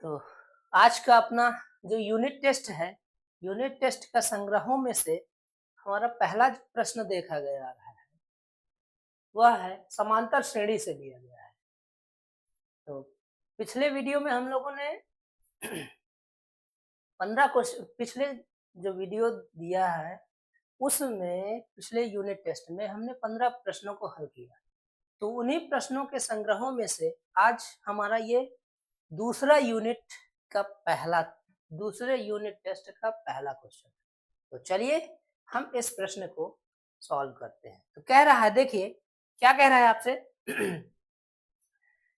तो आज का अपना जो यूनिट टेस्ट है, यूनिट टेस्ट का संग्रहों में से हमारा पहला जो प्रश्न देखा गया है वह है समांतर श्रेणी से लिया गया है। तो पिछले वीडियो में हम लोगों ने 15 क्वेश्चन, पिछले जो वीडियो दिया है उसमें पिछले यूनिट टेस्ट में हमने 15 प्रश्नों को हल किया। तो उन्हीं प्रश्नों के संग्रहों में से आज हमारा ये दूसरे यूनिट टेस्ट का पहला क्वेश्चन। तो चलिए हम इस प्रश्न को सॉल्व करते हैं। तो कह रहा है, देखिए क्या कह रहा है आपसे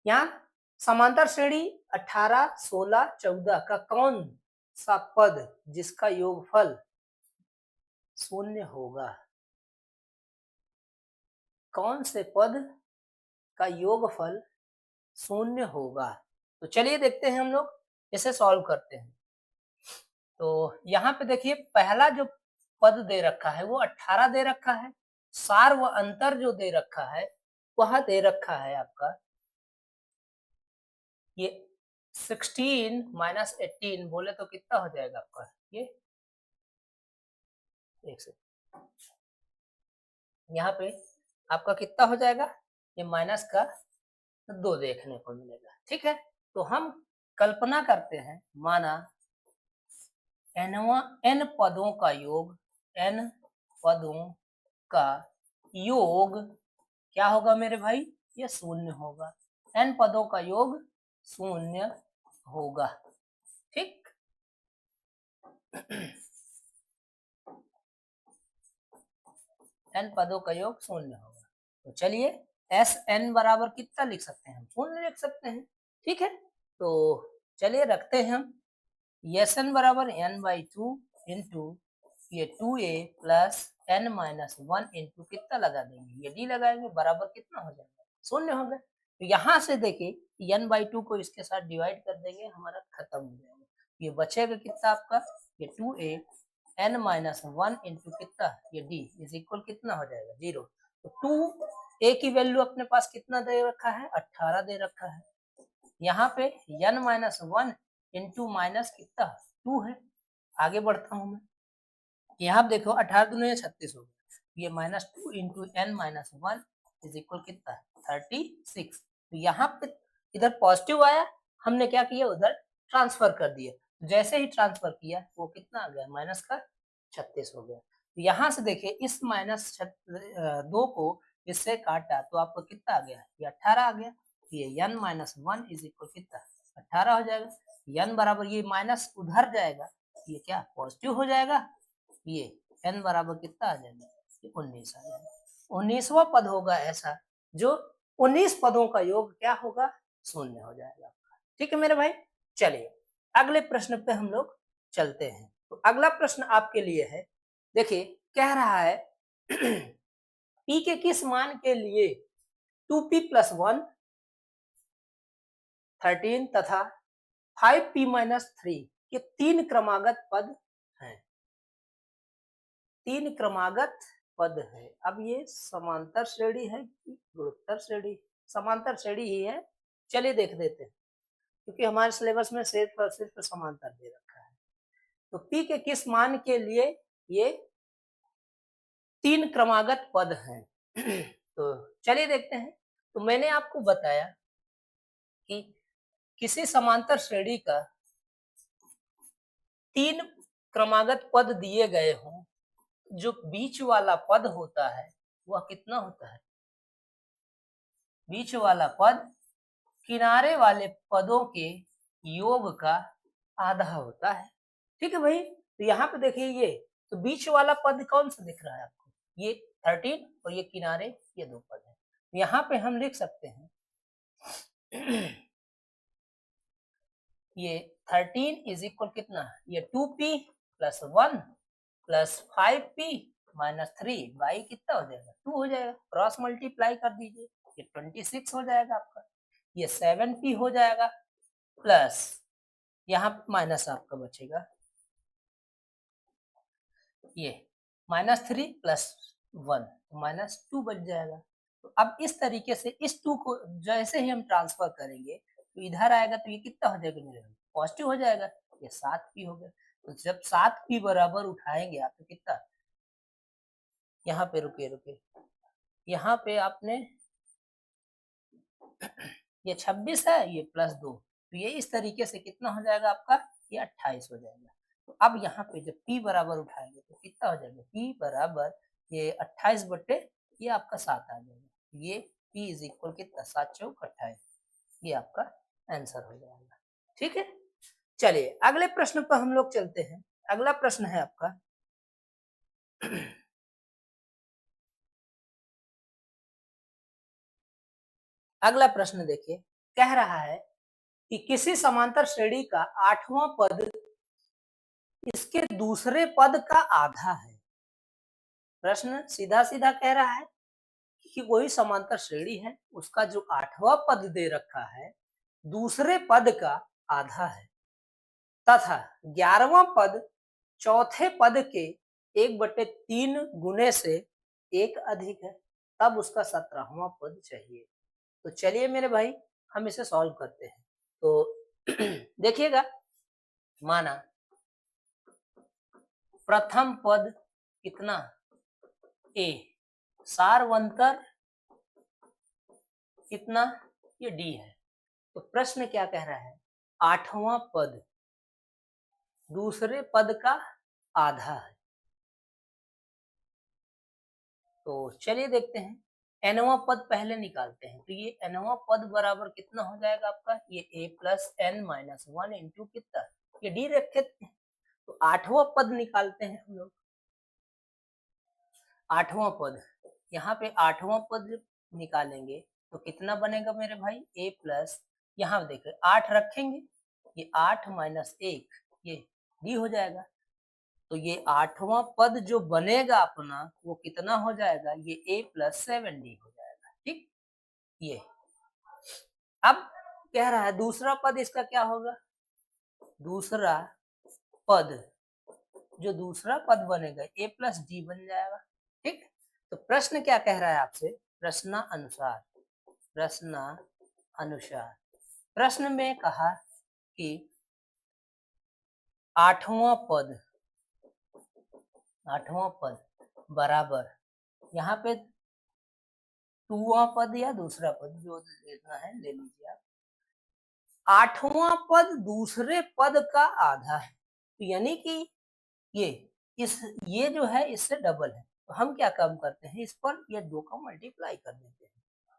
यहाँ समांतर श्रेणी 18, 16, 14 का कौन सा पद जिसका योगफल शून्य होगा, कौन से पद का योगफल शून्य होगा। तो चलिए देखते हैं, हम लोग इसे सॉल्व करते हैं। तो यहाँ पे देखिए पहला जो पद दे रखा है वो 18 दे रखा है, सार व अंतर जो दे रखा है वह दे रखा है आपका ये 16 माइनस 18, बोले तो कितना हो जाएगा आपका ये, एक सेकंड, यहाँ पे आपका कितना हो जाएगा, ये माइनस का 2 देखने को मिलेगा। ठीक है, तो हम कल्पना करते हैं, माना n पदों का योग, n पदों का योग क्या होगा मेरे भाई, ये शून्य होगा। n पदों का योग शून्य होगा। ठीक n पदों का योग शून्य होगा। तो चलिए Sn बराबर कितना लिख सकते हैं, हम शून्य लिख सकते हैं। ठीक है, तो चलिए रखते हैं हम Sn बराबर n/2 इंटू ये 2a plus n minus 1 into कितना लगा देंगे, ये d लगाएंगे, बराबर कितना हो जाएगा, शून्य हो गया। तो यहाँ से देखिए n/2 को इसके साथ डिवाइड कर देंगे, हमारा खत्म हो जाएगा। ये बचेगा कितना आपका, ये 2a n माइनस 1 इंटू कितना, ये d इज इक्वल कितना हो जाएगा, 0। तो 2a की वैल्यू अपने पास कितना दे रखा है, 18 दे रखा है। यहाँ पे n माइनस 1 इंटू माइनस कितना 2 है। आगे बढ़ता हूं मैं, यहाँ देखो 18 दूनी 36 हो गया, ये minus 2 into n minus 1 is equal कितना, 36। तो यहाँ पे इधर पॉजिटिव आया, हमने क्या किया, उधर ट्रांसफर कर दिया। जैसे ही ट्रांसफर किया वो कितना आ गया, माइनस का 36 हो गया। तो यहाँ से देखिए इस माइनस 2 को इससे काटा तो आपको कितना आ गया, ये 18 आ गया। ये n माइनस 1 इज इक्वल कितना, 18 हो जाएगा। n बराबर ये माइनस उधर जाएगा, ये क्या पॉजिटिव हो जाएगा, ये n बराबर कितना आ जाएगा, 19 आ जाएगा। 19वां पद होगा ऐसा जो 19 पदों का योग क्या होगा, शून्य हो जाएगा। ठीक है मेरे भाई, चलिए अगले प्रश्न पे हम लोग चलते हैं। तो अगला प्रश्न आपके लिए है, देखिए कह रहा है p के किस मान के लिए 2p प्लस 1 13 तथा 5p माइनस 3 के 3 क्रमागत पद हैं, 3 क्रमागत पद है। अब ये समांतर श्रेणी है कि गुणोत्तर श्रेणी, समांतर श्रेणी ही है। चलिए देख देते हैं, क्योंकि हमारे सिलेबस में सिर्फ और सिर्फ समांतर दे रखा है। तो p के किस मान के लिए ये 3 क्रमागत पद हैं तो चलिए देखते हैं। तो मैंने आपको बताया कि किसी समांतर श्रेणी का 3 क्रमागत पद दिए गए हों, जो बीच वाला पद होता है वह कितना होता है, बीच वाला पद किनारे वाले पदों के योग का आधा होता है। ठीक है भाई, तो यहाँ पे देखिए ये तो बीच वाला पद कौन सा दिख रहा है आपको, ये 13 और ये किनारे ये 2 पद है। यहाँ पे हम लिख सकते हैं ये 13 इज इक्वल कितना, ये 2p plus 1 plus 5p minus 3 by कितना हो जाएगा, 2 हो जाएगा। क्रॉस मल्टीप्लाई कर दीजिए, ये 26 हो जाएगा आपका। ये 7p हो जाएगा प्लस यहाँ माइनस आपका बचेगा, ये माइनस 3 प्लस 1 माइनस 2 बच जाएगा। तो अब इस तरीके से इस 2 को जैसे ही हम ट्रांसफर करेंगे तो इधर आएगा तो ये कितना हो जाएगा मेरे, पॉजिटिव हो जाएगा, ये 7p हो गया। तो जब 7p बराबर उठाएंगे आप तो कितना, यहाँ पे रुकिए, यहाँ पे आपने ये 26 है, ये +2, तो ये इस तरीके से कितना हो जाएगा आपका, ये 28 हो जाएगा। तो अब यहाँ पे जब p बराबर उठाएंगे तो कितना हो जाएगा, p बराबर ये 28 बटे ये आपका 7 आ जाएगा, ये p इज इक्वल कितना, 7 चौक 28, ये आपका आंसर हो जाएगा। ठीक है, चलिए अगले प्रश्न पर हम लोग चलते हैं। अगला प्रश्न है आपका अगला प्रश्न देखिए, कह रहा है कि किसी समांतर श्रेणी का 8वां पद इसके दूसरे पद का आधा है। प्रश्न सीधा सीधा कह रहा है कि कोई समांतर श्रेणी है, उसका जो 8वां पद दे रखा है दूसरे पद का आधा है, तथा 11वां पद चौथे पद के 1/3 गुने से 1 अधिक है, तब उसका 17वां पद चाहिए। तो चलिए मेरे भाई हम इसे सॉल्व करते हैं। तो देखिएगा, माना प्रथम पद कितना, a, सारवंतर कितना, ये d है। तो प्रश्न क्या कह रहा है, 8वां पद दूसरे पद का आधा है। तो चलिए देखते हैं, nवां पद पहले निकालते हैं। तो ये nवां पद बराबर कितना हो जाएगा आपका, ये a + n-1 इंटू कितना, ये d रखे थे। तो 8वां पद निकालते हैं हम लोग। 8वां पद, यहाँ पे 8वां पद निकालेंगे तो कितना बनेगा मेरे भाई, a प्लस, यहाँ देखिए 8 रखेंगे, ये 8 - 1 ये d हो जाएगा। तो ये 8वां पद जो बनेगा अपना वो कितना हो जाएगा, ये a + 7d हो जाएगा। ठीक, ये अब कह रहा है दूसरा पद इसका क्या होगा, दूसरा पद जो दूसरा पद बनेगा a + d बन जाएगा। ठीक, तो प्रश्न क्या कह रहा है आपसे, प्रश्नानुसार प्रश्न में कहा कि 8वां पद बराबर, यहाँ पे 2वां पद या दूसरा पद जो लेना है ले लीजिए आप। 8वां पद दूसरे पद का आधा है, तो यानी कि ये जो है इससे डबल है। तो हम क्या काम करते हैं, इस पर ये 2 का मल्टीप्लाई कर देते हैं,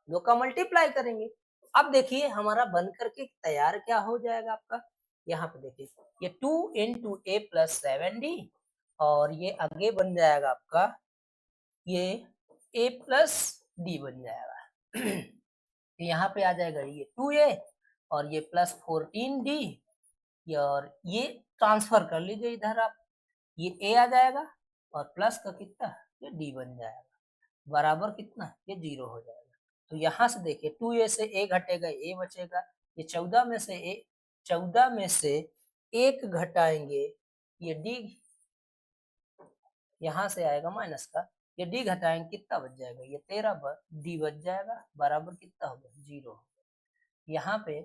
2 का मल्टीप्लाई करेंगे। अब देखिए हमारा बन करके तैयार क्या हो जाएगा आपका, यहाँ पे देखिए ये 2 × a + 7d और ये आगे बन जाएगा आपका ये a + d बन जाएगा। यहाँ पे आ जाएगा ये 2a और ये +14d, और ये ट्रांसफर कर लीजिए इधर आप, ये a आ जाएगा और प्लस का कितना, ये d बन जाएगा, बराबर कितना, ये 0 हो जाएगा। तो यहाँ से देखिए 2a से a घटेगा, a बचेगा, ये 14 में से 1 घटाएंगे, ये d यहाँ से आएगा माइनस का, ये d घटाएंगे कितना बच जाएगा, ये 13 d बच जाएगा, बराबर कितना होगा, 0। यहाँ पे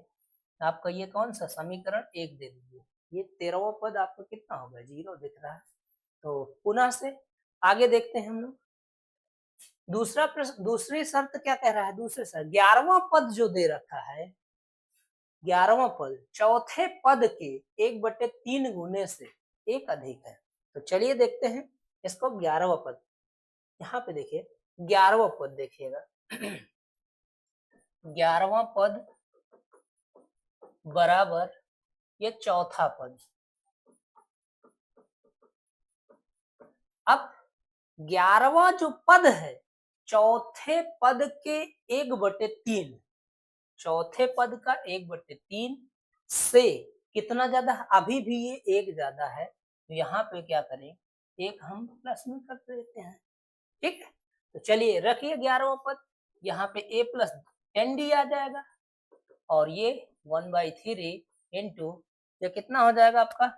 आपका ये कौन सा समीकरण 1 दे दीजिए, ये 13वां पद आपका कितना होगा, 0 दिख रहा है। तो पुनः से आगे देखते हैं हम लोग। दूसरा प्रश्न, दूसरी शर्त क्या कह रहा है, दूसरे शर्त 11वां पद जो दे रखा है, 11वां पद चौथे पद के 1/3 गुने से 1 अधिक है। तो चलिए देखते हैं इसको, 11वां पद, यहाँ पे देखिए 11वां पद देखिएगा 11वां पद बराबर ये चौथा पद। अब 11वां जो पद है चौथे पद के 1/3, चौथे पद का 1/3 से कितना ज्यादा है, अभी भी ये 1 ज्यादा है, तो यहाँ पे क्या करें, 1 हम प्लस में कर देते हैं। ठीक, तो चलिए रखिए 11वां पद, यहाँ पे a + 10d आ जाएगा और ये 1/3 इंटू ये कितना हो जाएगा आपका,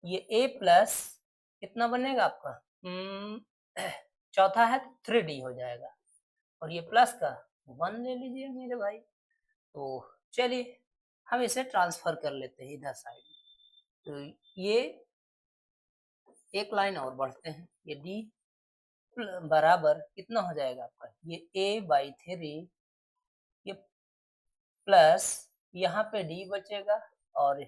ये a प्लस कितना बनेगा आपका, चौथा है 3d हो जाएगा और ये प्लस का 1 ले लीजिए मेरे भाई। तो चलिए हम इसे ट्रांसफर कर लेते हैं इधर साइड। तो ये एक लाइन और बढ़ते हैं, ये डी बराबर कितना हो जाएगा आपका, ये a/3, ये प्लस यहाँ पे डी बचेगा और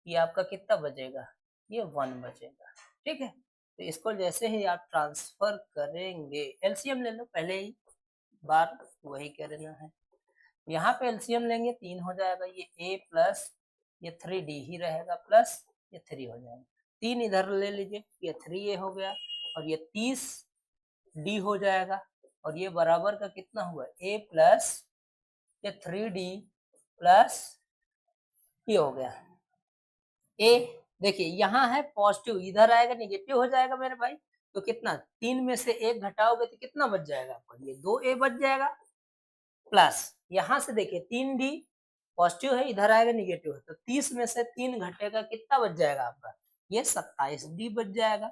ये आपका कितना बचेगा, ये 1 बचेगा। ठीक है, तो इसको जैसे ही आप ट्रांसफर करेंगे, एलसीएम ले लो, पहले ही बार वही करना है। यहाँ पे एलसीएम लेंगे 3 हो जाएगा, ये a प्लस ये 3d ही रहेगा, प्लस ये 3 हो जाएगा। 3 इधर ले लीजिए, ये 3a हो गया और ये 30d हो जाएगा और ये बराबर का कितना हुआ, a प्लस ये 3d प्लस ये हो गया a। देखिए यहाँ है पॉजिटिव, इधर आएगा निगेटिव हो जाएगा मेरे भाई, तो कितना 3 में से 1 घटाओगे तो कितना बच जाएगा आपका, ये 2a बच जाएगा। प्लस यहाँ से देखिए 3d पॉजिटिव है, इधर आएगा निगेटिव है, तो 30 में से 3 घटेगा, कितना बच जाएगा आपका, ये 27d बच जाएगा।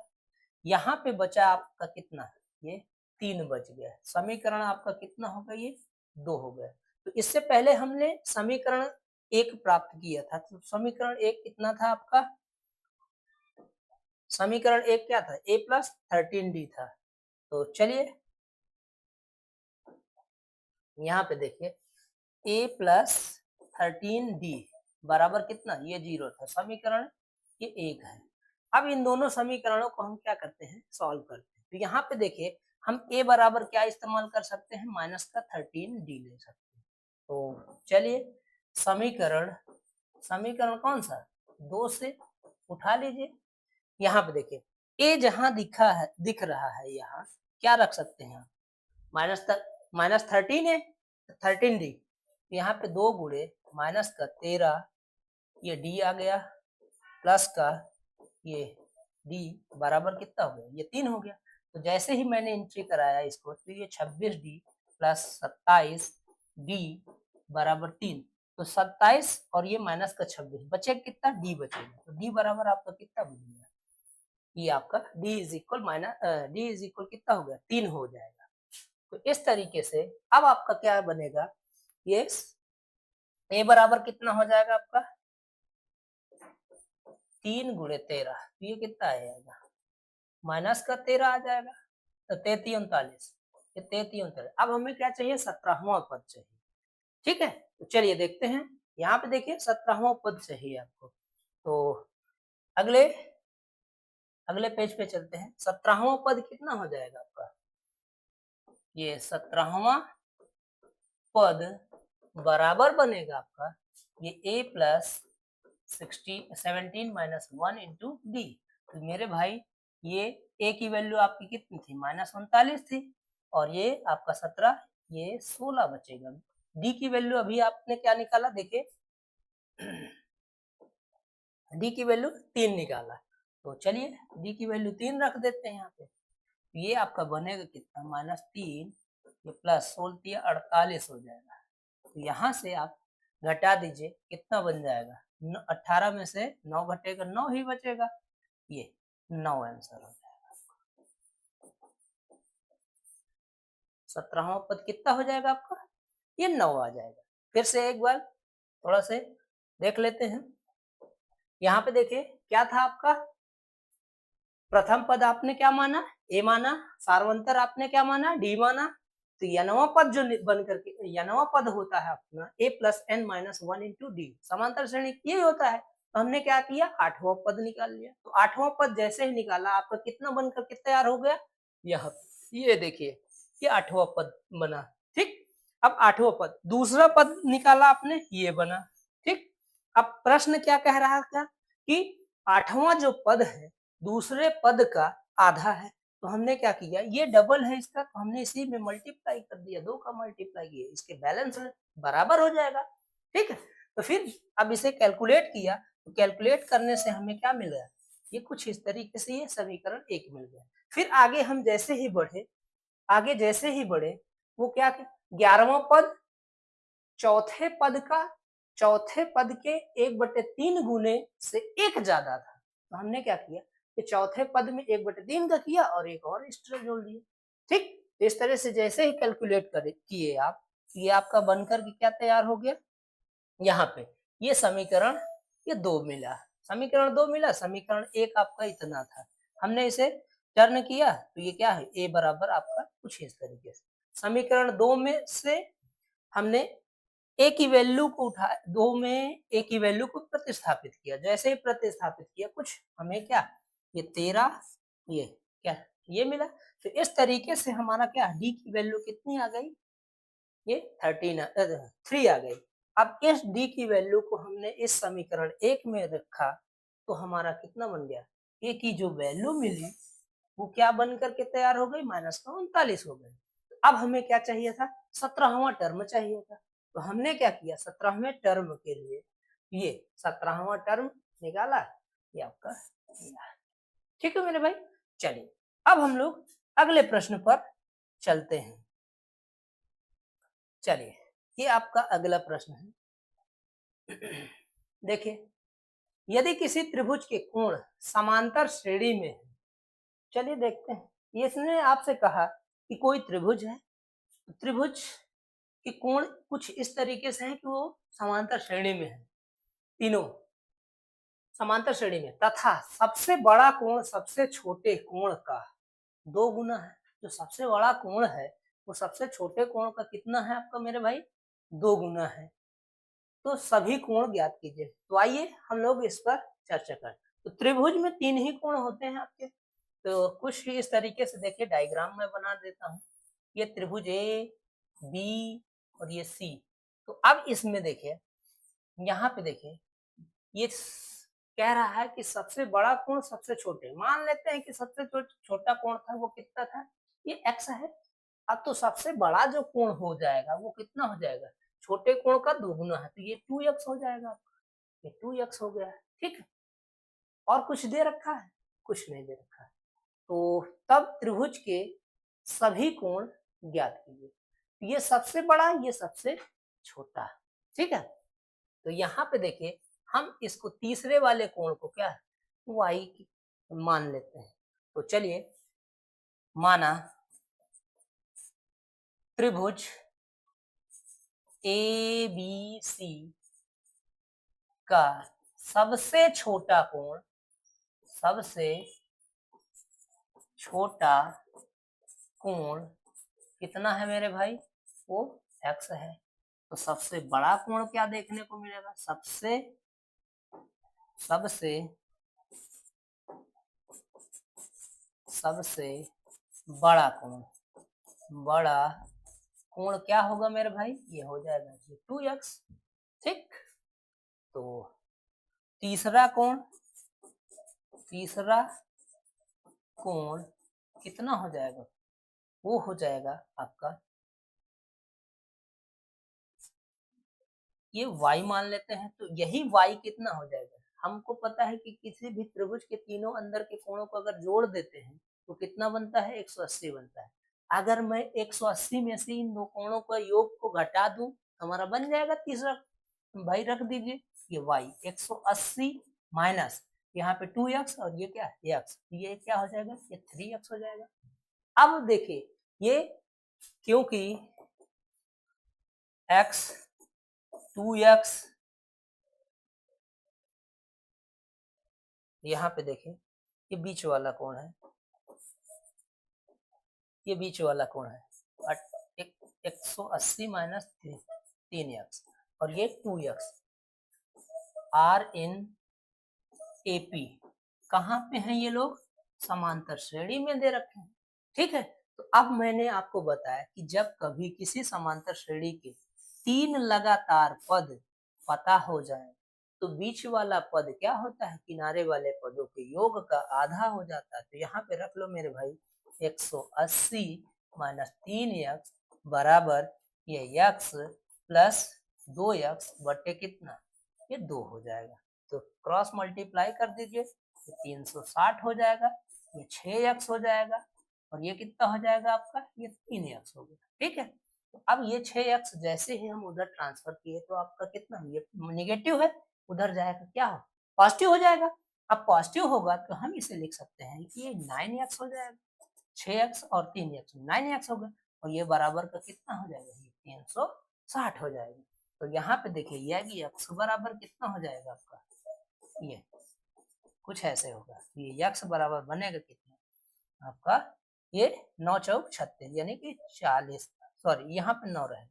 यहाँ पे बचा आपका कितना, ये 3 बच गया। समीकरण आपका कितना होगा, ये 2 हो गया। तो इससे पहले हमने समीकरण 1 प्राप्त किया था, तो समीकरण 1 कितना था आपका, समीकरण 1 क्या था, a प्लस 13d था। तो चलिए यहाँ पे देखिए a प्लस 13d बराबर कितना, ये 0 था, समीकरण ये 1 है। अब इन दोनों समीकरणों को हम क्या करते हैं, सॉल्व करते हैं। तो यहाँ पे देखिए हम a बराबर क्या इस्तेमाल कर सकते हैं, माइनस का 13d ले सकते हैं। तो चलिए समीकरण कौन सा, 2 से उठा लीजिए। यहाँ पे देखिए a जहां दिख रहा है, यहाँ क्या रख सकते हैं, माइनस 13 है, 13d, यहाँ पे 2 गुणे माइनस का 13, ये d आ गया, प्लस का ये d बराबर कितना हो गया, ये 3 हो गया। तो जैसे ही मैंने एंट्री कराया इसको, तो ये 26d प्लस 27d बराबर 3, तो 27 और ये माइनस का 26 बचे कितना, d बचेगा। तो d बराबर आपका कितना बनेगा, ये आपका d इज इक्वल कितना हो गया, 3 हो जाएगा। तो इस तरीके से अब आपका क्या बनेगा, ये a बराबर कितना हो जाएगा आपका, 3 गुणे 13, तो ये कितना आएगा, माइनस का 13 आ जाएगा, तो 33 39, ये 33 39। अब हमें क्या चाहिए, 17वां पद चाहिए। ठीक है, तो चलिए देखते हैं, यहाँ पे देखिए 17वां पद चाहिए आपको। तो अगले पेज पे चलते हैं। 17वां पद कितना हो जाएगा आपका, ये 17वां पद बराबर बनेगा आपका, ये a plus 17 minus 1 into D. तो मेरे भाई ये a की वैल्यू आपकी कितनी थी, माइनस 39 थी, और ये आपका 17, ये 16 बचेगा। d की वैल्यू अभी आपने क्या निकाला, देखिए d की वैल्यू 3 निकाला, तो चलिए d की वैल्यू 3 रख देते हैं यहाँ पे। ये आपका बनेगा कितना, -3, ये प्लस 16 48 हो जाएगा। तो यहाँ से आप घटा दीजिए, कितना बन जाएगा, 18 में से 9 घटेगा, 9 ही बचेगा, ये 9 आंसर हो जाएगा। 17वां पद कितना हो जाएगा आपका, ये 9 आ जाएगा। फिर से एक बार थोड़ा से देख लेते हैं। यहाँ पे देखिए क्या था आपका, प्रथम पद आपने क्या माना, a माना, सार्वंतर आपने क्या माना, d माना। तो यनवा पद जो बन करके यनवा पद होता है अपना a plus n minus 1 into D, समांतर श्रेणी ये होता है। तो हमने क्या किया, 8वां पद निकाल लिया। तो 8वां पद जैसे ही निकाला, आपका कितना बन करके तैयार हो गया, यह ये देखिए ये 8वां पद बना। ठीक, अब 8वां पद, दूसरा पद निकाला आपने, ये बना। ठीक, अब प्रश्न क्या कह रहा था कि 8वां जो पद है दूसरे पद का आधा है, तो हमने क्या किया, ये डबल है इसका, तो हमने इसी में मल्टीप्लाई कर दिया, 2 का मल्टीप्लाई किया, इसके बैलेंस बराबर हो जाएगा। ठीक है, तो फिर अब इसे कैलकुलेट किया, तो कैलकुलेट करने से हमें क्या मिल गया, ये कुछ इस तरीके से ये समीकरण 1 मिल गया। फिर आगे हम जैसे ही बढ़े, वो क्या 11वां पद चौथे पद के 1/3 गुने से 1 ज्यादा था, तो हमने क्या किया, कि चौथे पद में 1/3 का किया और एक और एक्स्ट्रा जोड़ दिया। ठीक, तो इस तरह से जैसे ही कैलकुलेट किए आप, ये आपका बनकर के क्या तैयार हो गया, यहाँ पे ये समीकरण ये 2 मिला, समीकरण 2 मिला, समीकरण 1 आपका इतना था। हमने इसे टर्न किया तो ये क्या है, ए बराबर आपका कुछ इस तरीके से। समीकरण 2 में से हमने ए की वैल्यू को उठा 2 में ए की वैल्यू को प्रतिस्थापित किया। जैसे ही प्रतिस्थापित किया कुछ हमें क्या, ये 13 ये क्या ये मिला। तो इस तरीके से हमारा क्या डी की वैल्यू कितनी आ गई, ये 3 आ गई। अब इस डी की वैल्यू को हमने इस समीकरण 1 में रखा तो हमारा कितना बन गया, ए की जो वैल्यू मिली वो क्या बन करके तैयार हो गई, -39 हो गई। अब हमें क्या चाहिए था, 17वां टर्म चाहिए था। तो हमने क्या किया, 17वें टर्म के लिए ये 17वां टर्म निकाला, ये आपका ठीक है मेरे भाई। चलिए अब हम लोग अगले प्रश्न पर चलते हैं। चलिए ये आपका अगला प्रश्न है। देखिए यदि किसी त्रिभुज के कोण समांतर श्रेणी में है, चलिए देखते हैं। इसने आपसे कहा कि कोई त्रिभुज है, त्रिभुज के कोण कुछ इस तरीके से है कि वो समांतर श्रेणी में है, तीनों समांतर श्रेणी में, तथा सबसे बड़ा कोण सबसे छोटे कोण का 2 गुना है। जो सबसे बड़ा कोण है वो सबसे छोटे कोण का कितना है आपका मेरे भाई, 2 गुना है। तो सभी कोण ज्ञात कीजिए। तो आइए हम लोग इस पर चर्चा करें। तो त्रिभुज में 3 ही कोण होते हैं आपके। तो कुछ इस तरीके से देखिए, डायग्राम में बना देता हूँ। ये त्रिभुज ए, बी और ये सी। तो अब इसमें देखिए, यहाँ पे देखिए, ये कह रहा है कि सबसे बड़ा कोण सबसे छोटे, मान लेते हैं कि सबसे छोटा कोण था वो कितना था, ये एक्स है। अब तो सबसे बड़ा जो कोण हो जाएगा वो कितना हो जाएगा, छोटे कोण का 2 गुना है, तो ये 2x हो जाएगा आपका, ये 2x हो गया है। ठीक है, और कुछ दे रखा है, कुछ नहीं दे रखा है। तो तब त्रिभुज के सभी कोण ज्ञात कीजिए। ये सबसे बड़ा, ये सबसे छोटा, ठीक है। तो यहाँ पे देखिए, हम इसको तीसरे वाले कोण को क्या y मान लेते हैं। तो चलिए, माना त्रिभुज ए बी सी का सबसे छोटा कोण, सबसे छोटा कोण कितना है मेरे भाई, वो x है। तो सबसे बड़ा कोण क्या देखने को मिलेगा, सबसे सबसे सबसे बड़ा कोण, बड़ा कोण क्या होगा मेरे भाई, ये हो जाएगा 2x। ठीक, तो तीसरा कोण, तीसरा कोण कितना हो जाएगा, वो हो जाएगा आपका, ये y मान लेते हैं। तो यही y कितना हो जाएगा, हमको पता है कि किसी भी त्रिभुज के तीनों अंदर के कोणों को अगर जोड़ देते हैं तो कितना बनता है, 180 बनता है। अगर मैं 180 में से इन दो कोणों का योग को घटा दूं तो हमारा बन जाएगा तीसरा भाई, रख दीजिए ये y 180 माइनस यहाँ पे 2x और ये क्या है x, ये क्या हो जाएगा, ये 3x हो जाएगा। अब देखिए ये क्योंकि x 2x, यहाँ पे देखें ये बीच वाला कोण है, ये बीच वाला कोण है 180 माइनस 3x और ये 2x, आर इन एपी कहाँ पे हैं ये लोग, समांतर श्रेणी में दे रखे हैं। ठीक है, तो अब मैंने आपको बताया कि जब कभी किसी समांतर श्रेणी के 3 लगातार पद पता हो जाए तो बीच वाला पद क्या होता है, किनारे वाले पदों के योग का आधा हो जाता है। तो यहाँ पे रख लो मेरे भाई 180 माइनस 3x बराबर ये x प्लस 2x बटे कितना, ये 2 हो जाएगा। तो क्रॉस मल्टीप्लाई कर दीजिए, ये 360 हो जाएगा, ये 6x हो जाएगा और ये कितना हो जाएगा आपका, ये 3x हो गया। ठीक है, तो अब ये 6x जैसे ही हम उधर ट्रांसफर किए तो आपका कितना, ये निगेटिव है, उधर जाएगा क्या हो, पॉजिटिव हो जाएगा। अब पॉजिटिव होगा तो हम इसे लिख सकते हैं कि ये 9x हो जाएगा, 6x और 3x 9x हो गया और ये बराबर का कितना हो जाएगा, ये 360 हो जाएगा। तो यहाँ पे देखिए ये x बराबर कितना हो जाएगा आपका, ये कुछ ऐसे होगा, ये x बराबर बनेगा कितना आपका, ये 9 चौक 36 यानी कि 40, सॉरी यहाँ पे 9 रहेगा,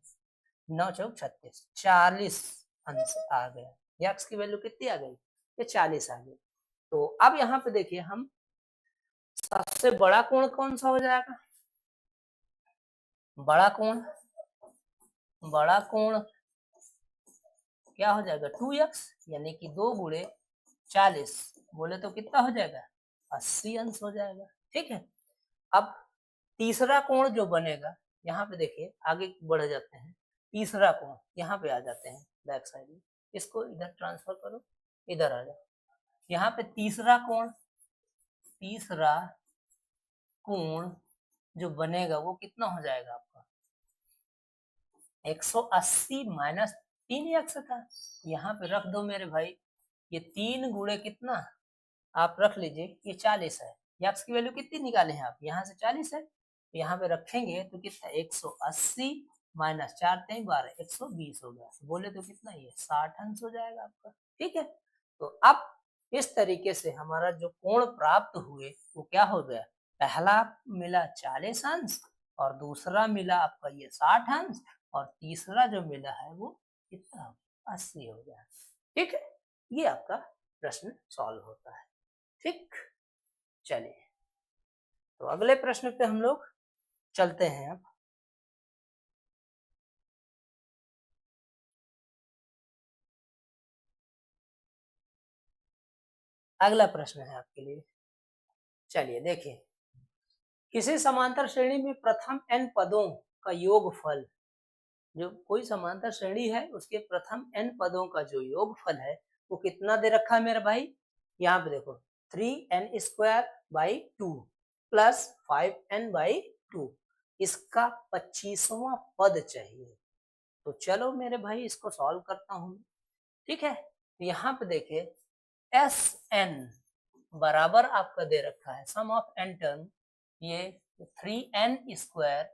9 चौक 36, 40 अंश आ गया। x की वैल्यू कितनी आ गई, ये 40 आ गई। तो अब यहाँ पे देखिए हम सबसे बड़ा कोण कौन सा हो जाएगा, बड़ा कोण क्या हो जाएगा 2x, यानी कि 2 गुणे 40 बोले तो कितना हो जाएगा 80 अंश हो जाएगा। ठीक है, अब तीसरा कोण जो बनेगा, यहाँ पे देखिए आगे बढ़ जाते हैं, तीसरा कोण यहाँ पे आ जाते हैं बैक साइड में, इसको इधर ट्रांसफर करो, इधर आ जाओ। यहाँ पे तीसरा कोण जो बनेगा वो कितना हो जाएगा आपका 180 माइनस 3x था, यहाँ पे रख दो मेरे भाई, ये 3 गुणे कितना आप रख लीजिए, ये 40 है, x की वैल्यू कितनी निकाले हैं आप, यहाँ से 40 है, यहाँ पे रखेंगे तो कितना 180 माइनस 4 3 12 120 हो गया, बोले तो कितना ये 60 अंश हो जाएगा आपका। ठीक है, तो अब इस तरीके से हमारा जो कोण प्राप्त हुए वो क्या हो गया, पहला मिला 40 अंश और दूसरा मिला आपका ये 60 अंश और तीसरा जो मिला है वो कितना 80 हो गया। ठीक है, ये आपका प्रश्न सॉल्व होता है। ठीक, चलिए तो अगले प्रश्न पे हम लोग चलते हैं। अब अगला प्रश्न है आपके लिए, चलिए देखिए, किसी समांतर श्रेणी में प्रथम n पदों का योगफल, जो कोई समांतर श्रेणी है उसके प्रथम n पदों का जो योगफल है वो कितना दे रखा है मेरे भाई, यहाँ पे देखो 3n² / 2 प्लस 5n/2, इसका 25वां पद चाहिए। तो चलो मेरे भाई इसको सॉल्व करता हूँ। ठीक है, यहाँ पे देखिए Sn बराबर आपका दे रखा है सम ऑफ n टर्म, ये 3n²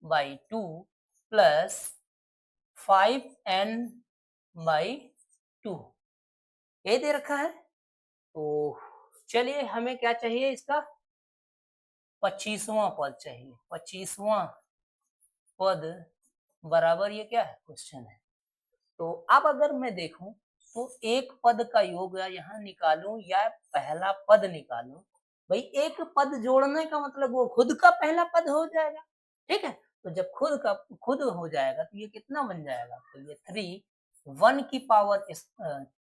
/ 2 प्लस 5n/2 ये दे रखा है। तो चलिए हमें क्या चाहिए, इसका 25वां पद चाहिए, 25वां पद बराबर ये क्या है क्वेश्चन है। तो अब अगर मैं देखूं तो एक पद का योग यहाँ निकालूं या पहला पद निकालूं, भाई एक पद जोड़ने का मतलब वो खुद का पहला पद हो जाएगा। ठीक है, तो जब खुद हो जाएगा तो ये कितना बन जाएगा, तो ये 3 1 की पावर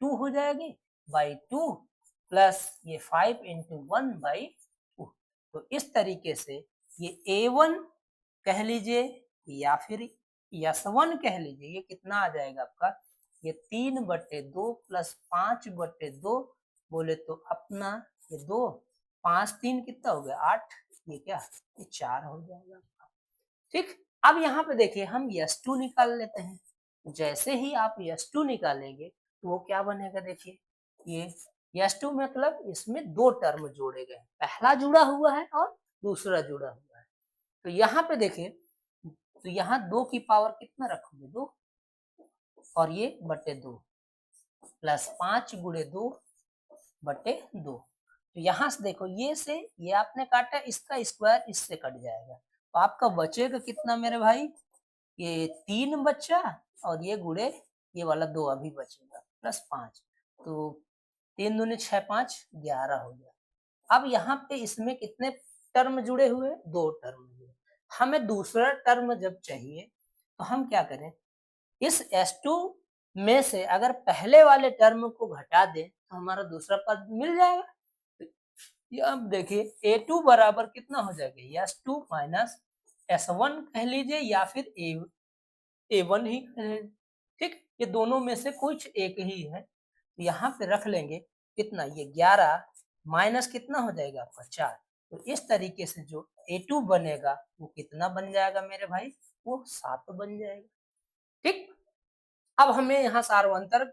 2 हो जाएगी /2 प्लस ये 5 × 1/2। तो इस तरीके से ये A1 कह लीजिए या फिर S1 कह लीजिए, ये कितना आ जाएगा आपका, ये 3/2 प्लस 5/2 बोले तो अपना ये 2 5 3 कितना हो गया 8, ये क्या ये 4 हो जाएगा आपका। ठीक, अब यहाँ पे देखिए हम S2 निकाल लेते हैं। जैसे ही आप S2 निकालेंगे तो वो क्या बनेगा, देखिए ये S2 मतलब इसमें 2 टर्म जोड़े गए, पहला जुड़ा हुआ है और दूसरा जुड़ा हुआ है। तो यहाँ पे देखिए, तो यहाँ 2 की पावर कितना रखोगे 2 और ये /2 प्लस 5 × 2/2। तो यहाँ से देखो ये से ये आपने काटा, इसका स्क्वायर इससे कट जाएगा, तो आपका बचेगा कितना मेरे भाई, ये 3 बचा और ये गुणे ये वाला 2 अभी बचेगा प्लस 5, तो 3 दूनी 6 5 11 हो गया। अब यहाँ पे इसमें कितने टर्म जुड़े हुए, 2 टर्म जुड़े। हमें दूसरा टर्म जब चाहिए तो हम क्या करें, इस S2 में से अगर पहले वाले टर्म को घटा दें तो हमारा दूसरा पद मिल जाएगा। ये अब देखिए A2 बराबर कितना हो जाएगा, S2 माइनस S1 कह लीजिए या फिर A1 ही कह लीजिए। ठीक, ये दोनों में से कुछ एक ही है, यहाँ पे रख लेंगे कितना, ये 11 माइनस कितना हो जाएगा आपका 4। तो इस तरीके से जो A2 बनेगा वो कितना बन जाएगा मेरे भाई, वो 7 बन जाएगा। ठीक, अब हमें यहाँ सार्वंतर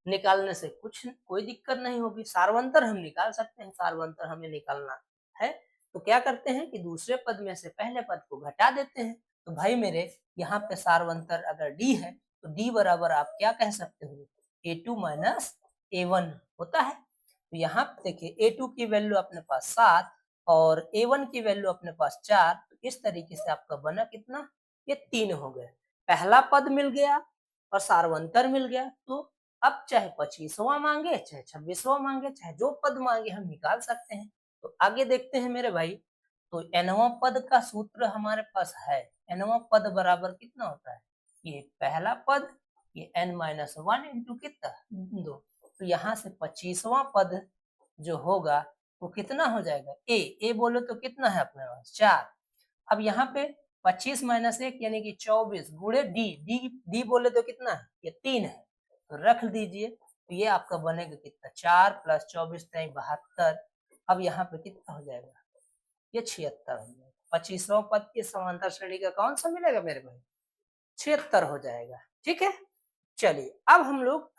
निकालने से कोई दिक्कत नहीं होगी, सार्वंतर हम निकाल सकते हैं। सार्वंतर हमें निकालना है तो क्या करते हैं कि दूसरे पद में से पहले पद को घटा देते हैं। तो भाई मेरे यहाँ पे सार्वंतर अगर D है तो डी बराबर आप क्या कह सकते हो, A2 माइनस A1 होता है। तो यहाँ पे देखिए A2 की वैल्यू अपने पास 7 और A1 की वैल्यू अपने पास 4। तो इस तरीके से आपका बना कितना, ये 3 हो गए। पहला पद मिल गया और सार्वंतर मिल गया। तो अब चाहे 25वां मांगे, चाहे 26वां मांगे, चाहे जो पद मांगे हम निकाल सकते हैं। तो आगे देखते हैं मेरे भाई। तो nवां पद का सूत्र हमारे पास है। nवां पद बराबर कितना होता है, ये पहला पद, ये n माइनस 1 इंटू कितना 2। तो यहाँ से 25वां पद जो होगा वो कितना हो जाएगा, ए बोलो तो कितना है अपने पास 4। अब यहाँ पे 25 माइनस 1 यानी कि 24 गुणे डी बोले तो कितना है, ये 3 है। तो रख दीजिए। तो ये आपका बनेगा कितना, 4 प्लस 24 72। अब यहाँ पे कितना हो जाएगा, ये 76 हो जाएगा। 25वां पद के समांतर श्रेणी का कौन सा मिलेगा मेरे भाई, 76 हो जाएगा। ठीक है, चलिए अब हम लोग